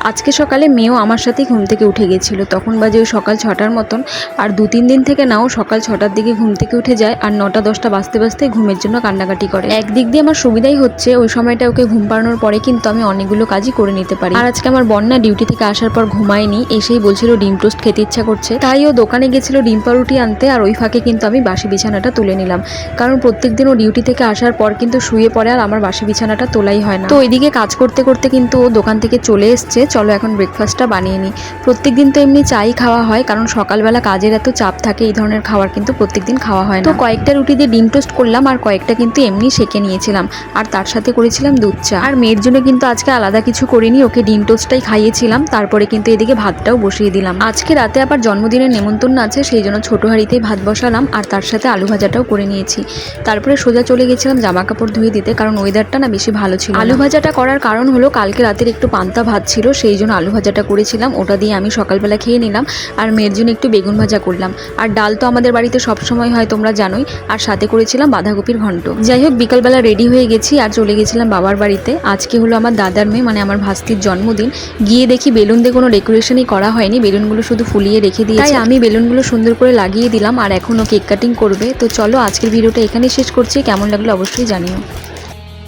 আজকে সকালে মেয়েও আমার সাথেই ঘুম থেকে উঠে গেছিল। তখন বাজে ওই সকাল 6টার মতন। আর 2-3 দিন থেকে নাও সকাল 6টার দিকে ঘুম থেকে উঠে যায় আর 9টা-10টা বাজতে বাজতে ঘুমের জন্য কান্নাকাটি করে। একদিক দিয়ে আমার সুবিধাই হচ্ছে, ওই সময়টা ওকে ঘুম পাড়ানোর পরে কিন্তু আমি অনেকগুলো কাজই করে নিতে পারি। আর আজকে আমার বন্যা ডিউটি থেকে আসার পর ঘুমায়নি, এসেই বলছিল ডিম টোস্ট খেতে ইচ্ছা করছে, তাই ও দোকানে গেছিল ডিম পাউরুটি আনতে। আর ওই ফাঁকে কিন্তু আমি বাসি বিছানাটা তুলে নিলাম, কারণ প্রত্যেকদিন ও ডিউটি থেকে আসার পর কিন্তু শুয়ে পড়ে আর আমার বাসি বিছানাটা তোলাই হয় না। তো ওইদিকে কাজ করতে করতে কিন্তু ও দোকান থেকে চলে এসছে। চলো এখন ব্রেকফাস্টটা বানিয়ে নিই। প্রত্যেকদিন তো এমনি চাই খাওয়া হয়, কারণ সকালবেলা কাজের এত চাপ থাকে, এই ধরনের খাবার কিন্তু প্রত্যেকদিন খাওয়া হয় না। তো কয়েকটা রুটি দিয়ে ডিম টোস্ট করলাম আর কয়েকটা কিন্তু এমনি সেঁকে নিয়েছিলাম, আর তার সাথে করেছিলাম দুধ চা। আর মেয়ের জন্য কিন্তু আজকে আলাদা কিছু করিনি, ওকে ডিম টোস্টটাই খাইয়েছিলাম। তারপরে কিন্তু এদিকে ভাতটাও বসিয়ে দিলাম। আজকে রাতে আবার জন্মদিনের নেমন্তন্ন আছে, সেই জন্য ছোটো হাঁড়িতেই ভাত বসালাম আর তার সাথে আলু ভাজাটাও করে নিয়েছি। তারপরে সোজা চলে গেছিলাম জামা কাপড় ধুয়ে দিতে, কারণ ওয়েদারটা না বেশি ভালো ছিল। আলু ভাজাটা করার কারণ হলো কালকে রাতের একটু পান্তা ভাত ছিল, সেই জন্য আলু ভাজাটা করেছিলাম। ওটা দিয়ে আমি সকালবেলা খেয়ে নিলাম আর মেয়ের জন্য একটু বেগুন ভাজা করলাম। আর ডাল তো আমাদের বাড়িতে সবসময় হয়, তোমরা জানোই। আর সাথে করেছিলাম বাঁধাকপির ঘন্ট। যাই হোক, বিকালবেলা রেডি হয়ে গেছি আর চলে গেছিলাম বাবার বাড়িতে। আজকে হলো আমার দাদার মেয়ে মানে আমার ভাস্তির জন্মদিন। গিয়ে দেখি বেলুন দিয়ে কোনো ডেকোরেশনই করা হয়নি, বেলুনগুলো শুধু ফুলিয়ে রেখে দিয়েছে। তাই আমি বেলুনগুলো সুন্দর করে লাগিয়ে দিলাম আর এখনও কেক কাটিং করবে। তো চলো আজকের ভিডিওটা এখানেই শেষ করছি, কেমন লাগলো অবশ্যই জানিও।